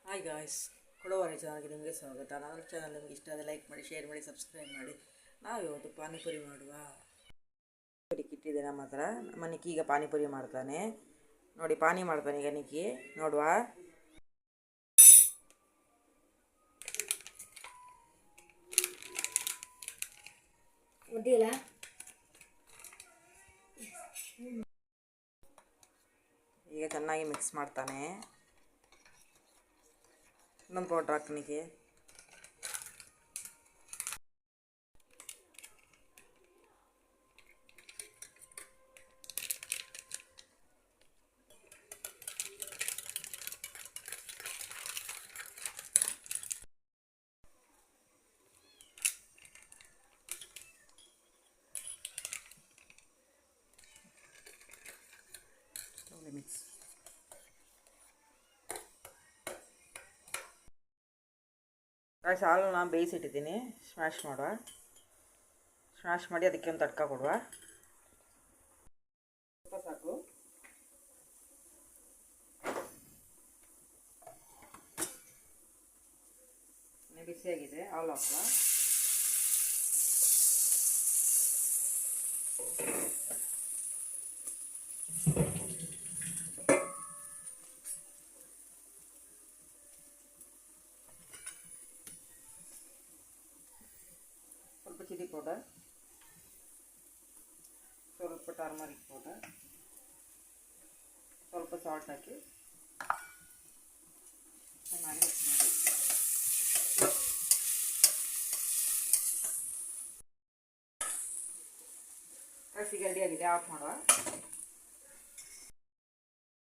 Hi guys, ಕೊಡವರೆ ಚಾನಲ್ಗೆ ನಿಮಗೆ ಸ್ವಾಗತ. ನನ್ನ ಚಾನಲ್ ನಿಮಗೆ ಇಷ್ಟ ಆದರೆ ಲೈಕ್ ಮಾಡಿ, ಶೇರ್ ಮಾಡಿ, ಸಬ್ಸ್ಕ್ರೈಬ್ ಮಾಡಿ. ನಾವು ಇವತ್ತು ಪಾನಿಪುರಿ ಮಾಡುವ. ಪಾನಿಪುರಿ ಕಿಟ್ಟಿದೆ ನಮ್ಮ ಹತ್ರ. ನಮ್ಮ ನಿಕ್ಕಿ ಈಗ ಪಾನಿಪುರಿ ಮಾಡ್ತಾನೆ ನೋಡಿ. ಪಾನಿ ಮಾಡ್ತಾನೆ ಈಗ ನಿಕ್ಕಿ, ನೋಡುವ. ಈಗ ಚೆನ್ನಾಗಿ ಮಿಕ್ಸ್ ಮಾಡ್ತಾನೆ. ಇನ್ನೊಂದು ಪೌಡ್ರ್ ಹಾಕ್ನಿಗೆ. ಮಿಕ್ಸ್ ಹಾಲು ನಾನು ಬೇಯಿಸಿಟ್ಟಿದ್ದೀನಿ. ಸ್ಮ್ಯಾಶ್ ಮಾಡಿ ಅದಕ್ಕೆ ಒಂದು ತಡ್ಕ ಕೊಡುವ. ಸ್ವಲ್ಪ ಸಾಕು. ಬಿಸಿಯಾಗಿದೆ, ಹಾಲು ಹಾಕುವ. ಸ್ವಲ್ಪ ಚಿಲ್ಲಿ ಪೌಡರ್, ಸ್ವಲ್ಪ ಟರ್ಮರಿಕ್ ಪೌಡರ್, ಸ್ವಲ್ಪ ಸಾಲ್ಟ್ ಹಾಕಿ ಚೆನ್ನಾಗಿ ಮಿಕ್ಸ್ ಮಾಡಿ. ಈಗ ರೆಡಿಯಾಗಿದೆ, ಆಫ್ ಮಾಡುವ.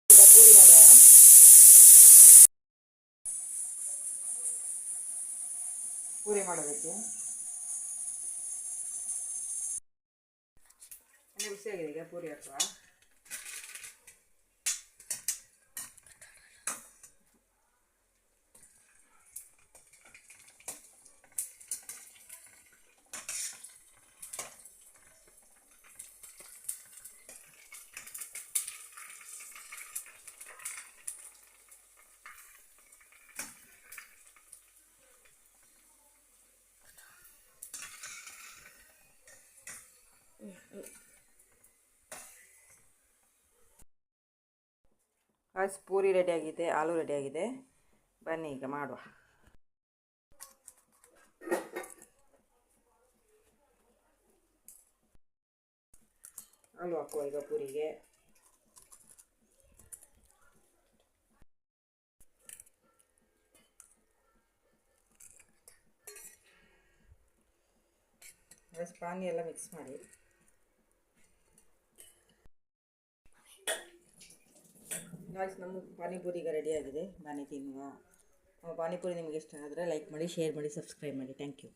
ಈಗ ಪೂರಿ ಮಾಡುವ. ಪೂರಿ ಮಾಡೋದಕ್ಕೆ ಬಿಸಿಯಾಗಿದೆ. ಈಗ ಪೂರಿ ಹಾಕುವ. ಪೂರಿ ರೆಡಿಯಾಗಿದೆ, ಆಲೂ ರೆಡಿಯಾಗಿದೆ. ಬನ್ನಿ ಈಗ ಮಾಡುವ. ಆಲೂ ಹಾಕುವ ಈಗ ಪೂರಿಗೆ. ಪಾನಿ ಎಲ್ಲ ಮಿಕ್ಸ್ ಮಾಡಿ. ನಮ್ಮ ಪಾನಿಪುರಿ ಈಗ ರೆಡಿಯಾಗಿದೆ. ಬನ್ನಿ ತಿನ್ನುವ. ಪಾನಿಪುರಿ ನಿಮಗೆ ಇಷ್ಟ ಆದರೆ ಲೈಕ್ ಮಾಡಿ, ಶೇರ್ ಮಾಡಿ, ಸಬ್ಸ್ಕ್ರೈಬ್ ಮಾಡಿ. Thank you.